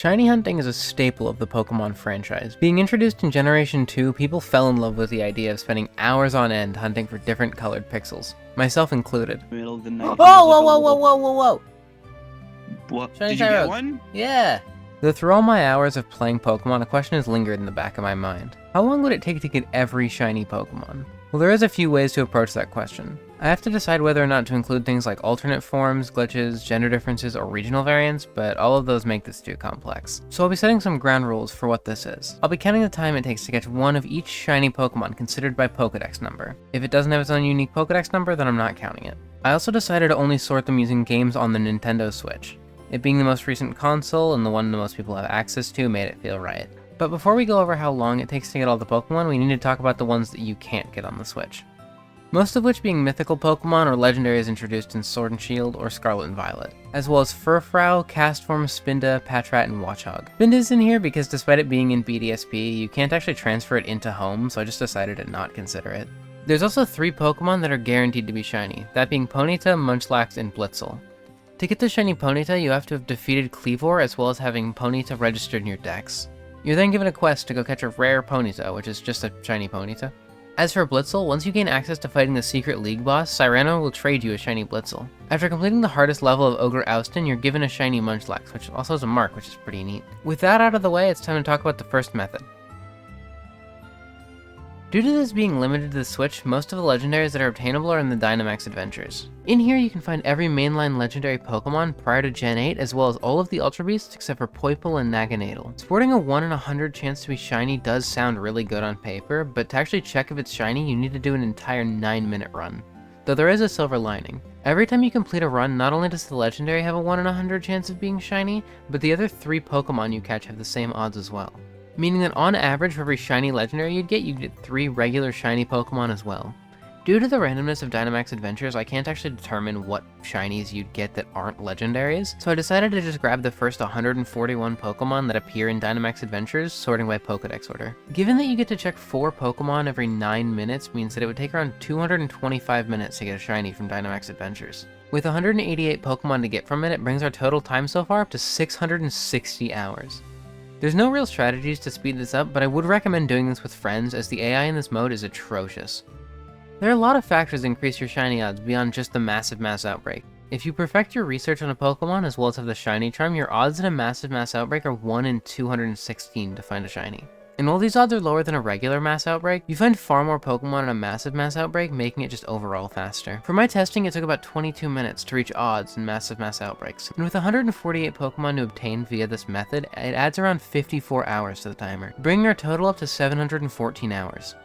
Shiny hunting is a staple of the Pokémon franchise. Being introduced in Generation 2, people fell in love with the idea of spending hours on end hunting for different colored pixels, myself included. Middle of the night. Whoa! What? Shiny Did you get Tyrogue. one? Yeah! Though through all my hours of playing Pokemon, a question has lingered in the back of my mind. How long would it take to get every shiny Pokemon? Well, there is a few ways to approach that question. I have to decide whether or not to include things like alternate forms, glitches, gender differences, or regional variants, but all of those make this too complex. So I'll be setting some ground rules for what this is. I'll be counting the time it takes to catch one of each shiny Pokemon considered by Pokedex number. If it doesn't have its own unique Pokedex number, then I'm not counting it. I also decided to only sort them using games on the Nintendo Switch. It being the most recent console and the one that most people have access to made it feel right. But before we go over how long it takes to get all the Pokemon, we need to talk about the ones that you can't get on the Switch. Most of which being mythical Pokemon or legendaries introduced in Sword and Shield or Scarlet and Violet, as well as Furfrou, Castform, Spinda, Patrat, and Watchog. Spinda's in here because despite it being in BDSP, you can't actually transfer it into Home, so I just decided to not consider it. There's also 3 Pokemon that are guaranteed to be shiny, that being Ponyta, Munchlax, and Blitzel. To get the shiny Ponyta, you have to have defeated Kleavor as well as having Ponyta registered in your dex. You're then given a quest to go catch a rare Ponyta, which is just a shiny Ponyta. As for Blitzel, once you gain access to fighting the secret league boss, Cyrano will trade you a shiny Blitzel. After completing the hardest level of Ogre Oustin, you're given a shiny Munchlax, which also has a mark, which is pretty neat. With that out of the way, it's time to talk about the first method. Due to this being limited to the Switch, most of the legendaries that are obtainable are in the Dynamax Adventures. In here you can find every mainline legendary Pokemon prior to Gen 8 as well as all of the Ultra Beasts except for Poipole and Naganadel. Sporting a 1 in 100 chance to be shiny does sound really good on paper, but to actually check if it's shiny you need to do an entire 9-minute run. Though there is a silver lining. Every time you complete a run, not only does the legendary have a 1 in 100 chance of being shiny, but the other 3 Pokemon you catch have the same odds as well. Meaning that on average for every shiny legendary you'd get 3 regular shiny Pokemon as well. Due to the randomness of Dynamax Adventures, I can't actually determine what shinies you'd get that aren't legendaries, so I decided to just grab the first 141 Pokemon that appear in Dynamax Adventures, sorting by Pokedex order. Given that you get to check 4 Pokemon every 9 minutes means that it would take around 225 minutes to get a shiny from Dynamax Adventures. With 188 Pokemon to get from it, it brings our total time so far up to 660 hours. There's no real strategies to speed this up, but I would recommend doing this with friends as the AI in this mode is atrocious. There are a lot of factors that increase your shiny odds beyond just the massive mass outbreak. If you perfect your research on a Pokemon as well as have the shiny charm, your odds in a massive mass outbreak are 1 in 216 to find a shiny. And while these odds are lower than a regular mass outbreak, you find far more Pokemon in a massive mass outbreak, making it just overall faster. For my testing, it took about 22 minutes to reach odds in massive mass outbreaks, and with 148 Pokemon to obtain via this method, it adds around 54 hours to the timer, bringing our total up to 714 hours.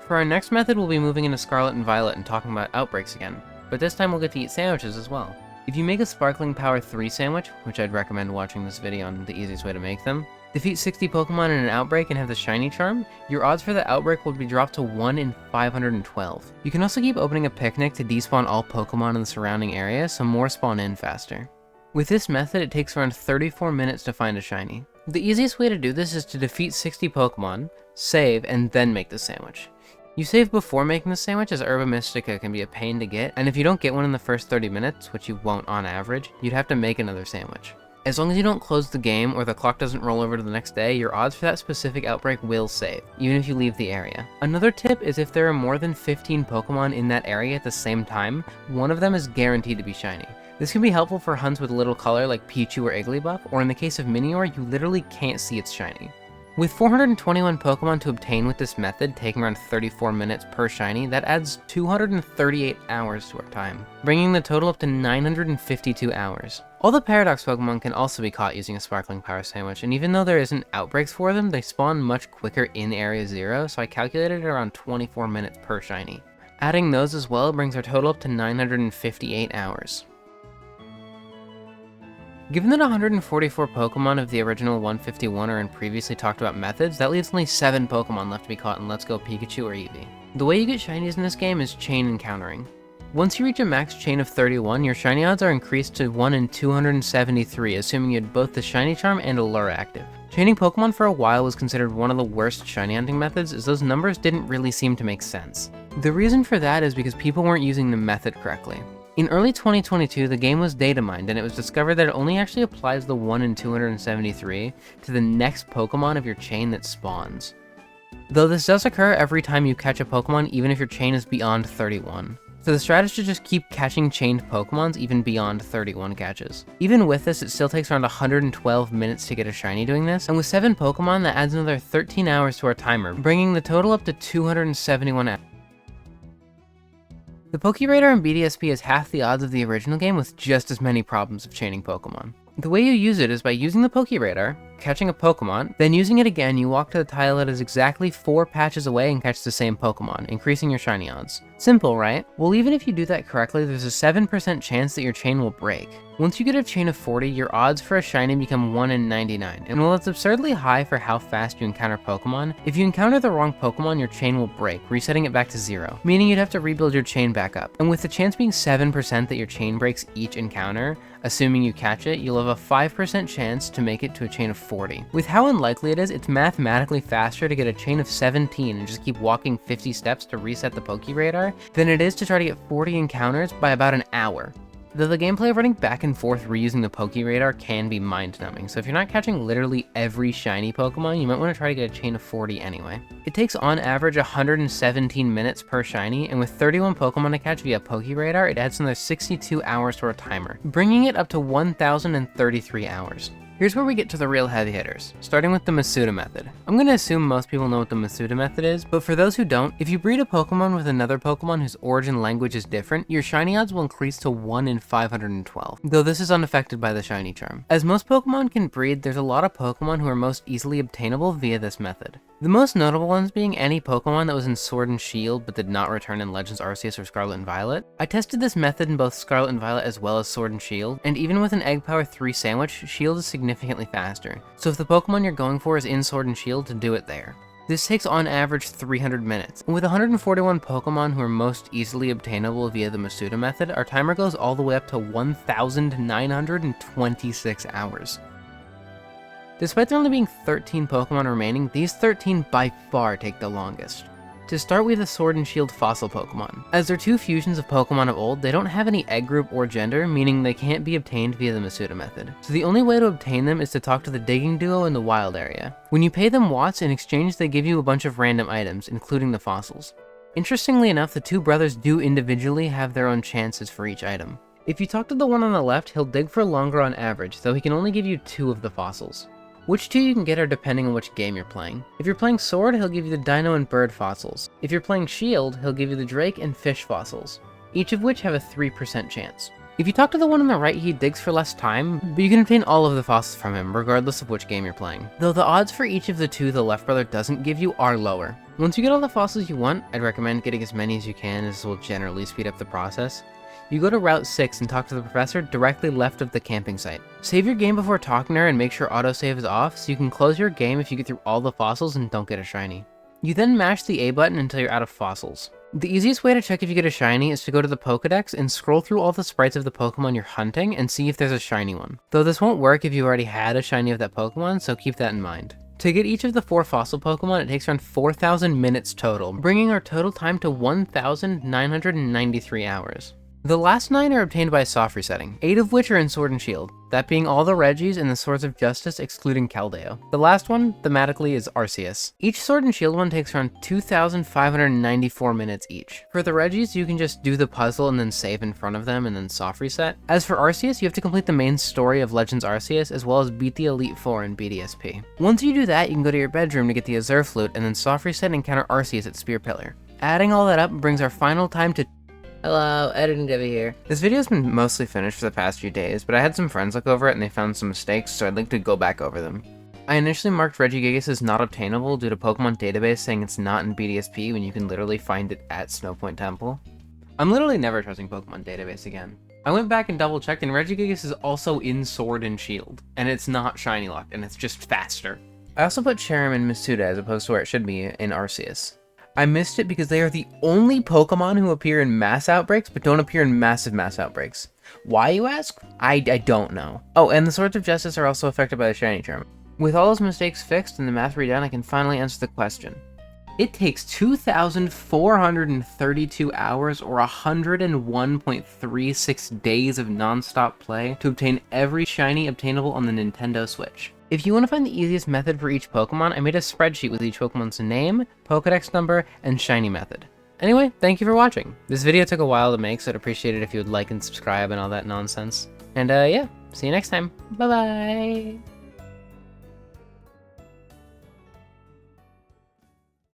For our next method, we'll be moving into Scarlet and Violet and talking about outbreaks again, but this time we'll get to eat sandwiches as well. If you make a Sparkling Power 3 sandwich, which I'd recommend watching this video on the easiest way to make them, defeat 60 Pokemon in an outbreak and have the shiny charm, your odds for the outbreak will be dropped to 1 in 512. You can also keep opening a picnic to despawn all Pokemon in the surrounding area, so more spawn in faster. With this method, it takes around 34 minutes to find a shiny. The easiest way to do this is to defeat 60 Pokemon, save, and then make the sandwich. You save before making the sandwich as Herba Mystica can be a pain to get, and if you don't get one in the first 30 minutes, which you won't on average, you'd have to make another sandwich. As long as you don't close the game or the clock doesn't roll over to the next day, your odds for that specific outbreak will save, even if you leave the area. Another tip is if there are more than 15 Pokemon in that area at the same time, one of them is guaranteed to be shiny. This can be helpful for hunts with little color like Pichu or Igglybuff, or in the case of Minior, you literally can't see it's shiny. With 421 Pokemon to obtain with this method, taking around 34 minutes per shiny, that adds 238 hours to our time, bringing the total up to 952 hours. All the Paradox Pokemon can also be caught using a Sparkling Power Sandwich, and even though there isn't outbreaks for them, they spawn much quicker in Area 0, so I calculated around 24 minutes per shiny. Adding those as well brings our total up to 958 hours. Given that 144 Pokemon of the original 151 are in previously talked about methods, that leaves only 7 Pokemon left to be caught in Let's Go Pikachu or Eevee. The way you get shinies in this game is chain encountering. Once you reach a max chain of 31, your shiny odds are increased to 1 in 273, assuming you had both the shiny charm and Allure active. Chaining Pokemon for a while was considered one of the worst shiny hunting methods, as those numbers didn't really seem to make sense. The reason for that is because people weren't using the method correctly. In early 2022, the game was data mined, and it was discovered that it only actually applies the 1 in 273 to the next Pokemon of your chain that spawns. Though this does occur every time you catch a Pokemon, even if your chain is beyond 31. So the strategy is to just keep catching chained Pokemons even beyond 31 catches. Even with this, it still takes around 112 minutes to get a shiny doing this, and with 7 Pokemon, that adds another 13 hours to our timer, bringing the total up to 271 hours. The Pokéradar in BDSP has half the odds of the original game with just as many problems of chaining Pokemon. The way you use it is by using the Pokéradar, catching a Pokemon, then using it again, you walk to the tile that is exactly 4 patches away and catch the same Pokemon, increasing your shiny odds. Simple, right? Well, even if you do that correctly, there's a 7% chance that your chain will break. Once you get a chain of 40, your odds for a shiny become 1 in 99, and while it's absurdly high for how fast you encounter Pokemon, if you encounter the wrong Pokemon, your chain will break, resetting it back to 0, meaning you'd have to rebuild your chain back up. And with the chance being 7% that your chain breaks each encounter, assuming you catch it, you'll have a 5% chance to make it to a chain of 40. With how unlikely it is, it's mathematically faster to get a chain of 17 and just keep walking 50 steps to reset the Pokéradar than it is to try to get 40 encounters by about an hour. Though the gameplay of running back and forth reusing the Pokéradar can be mind-numbing, so if you're not catching literally every shiny Pokemon, you might want to try to get a chain of 40 anyway. It takes on average 117 minutes per shiny, and with 31 Pokemon to catch via Pokéradar, it adds another 62 hours to our timer, bringing it up to 1,033 hours. Here's where we get to the real heavy hitters, starting with the Masuda method. I'm going to assume most people know what the Masuda method is, but for those who don't, if you breed a Pokemon with another Pokemon whose origin language is different, your shiny odds will increase to 1 in 512, though this is unaffected by the shiny charm. As most Pokemon can breed, there's a lot of Pokemon who are most easily obtainable via this method. The most notable ones being any Pokemon that was in Sword and Shield but did not return in Legends Arceus or Scarlet and Violet. I tested this method in both Scarlet and Violet as well as Sword and Shield, and even with an Egg Power 3 sandwich, Shield is significantly faster. So if the Pokemon you're going for is in Sword and Shield, to do it there. This takes on average 300 minutes, and with 141 Pokemon who are most easily obtainable via the Masuda method, our timer goes all the way up to 1,926 hours. Despite there only being 13 Pokemon remaining, these 13 by far take the longest. To start, we have the Sword and Shield fossil Pokemon. As they're two fusions of Pokemon of old, they don't have any egg group or gender, meaning they can't be obtained via the Masuda method. So the only way to obtain them is to talk to the digging duo in the wild area. When you pay them watts, in exchange they give you a bunch of random items, including the fossils. Interestingly enough, the two brothers do individually have their own chances for each item. If you talk to the one on the left, he'll dig for longer on average, though he can only give you 2 of the fossils. Which 2 you can get are depending on which game you're playing. If you're playing Sword, he'll give you the Dino and Bird fossils. If you're playing Shield, he'll give you the Drake and Fish fossils, each of which have a 3% chance. If you talk to the one on the right, he digs for less time, but you can obtain all of the fossils from him, regardless of which game you're playing. Though the odds for each of the 2 the left brother doesn't give you are lower. Once you get all the fossils you want, I'd recommend getting as many as you can, as this will generally speed up the process. You go to Route 6 and talk to the professor directly left of the camping site. Save your game before talking to her and make sure autosave is off so you can close your game if you get through all the fossils and don't get a shiny. You then mash the A button until you're out of fossils. The easiest way to check if you get a shiny is to go to the Pokédex and scroll through all the sprites of the Pokemon you're hunting and see if there's a shiny one. Though this won't work if you already had a shiny of that Pokemon, so keep that in mind. To get each of the 4 fossil Pokemon, it takes around 4,000 minutes total, bringing our total time to 1,993 hours. The last 9 are obtained by a soft resetting, 8 of which are in Sword and Shield, that being all the Regis and the Swords of Justice excluding Keldeo. The last one, thematically, is Arceus. Each Sword and Shield one takes around 2,594 minutes each. For the Regis, you can just do the puzzle and then save in front of them and then soft reset. As for Arceus, you have to complete the main story of Legends Arceus as well as beat the Elite Four in BDSP. Once you do that, you can go to your bedroom to get the Azure Flute and then soft reset and encounter Arceus at Spear Pillar. Adding all that up brings our final time to Hello, Editing Debbie here. This video has been mostly finished for the past few days, but I had some friends look over it and they found some mistakes, so I'd like to go back over them. I initially marked Regigigas as not obtainable due to Pokemon Database saying it's not in BDSP when you can literally find it at Snowpoint Temple. I'm literally never trusting Pokemon Database again. I went back and double checked and Regigigas is also in Sword and Shield, and it's not shiny locked, and it's just faster. I also put Cherim and Masuda as opposed to where it should be in Arceus. I missed it because they are the only Pokemon who appear in mass outbreaks, but don't appear in massive mass outbreaks. Why, you ask? I don't know. Oh, and the Swords of Justice are also affected by the shiny charm. With all those mistakes fixed and the math redone, I can finally answer the question. It takes 2,432 hours or 101.36 days of non-stop play to obtain every shiny obtainable on the Nintendo Switch. If you want to find the easiest method for each Pokemon, I made a spreadsheet with each Pokemon's name, Pokedex number, and shiny method. Anyway, thank you for watching. This video took a while to make, so I'd appreciate it if you would like and subscribe and all that nonsense. And yeah, see you next time. Bye-bye!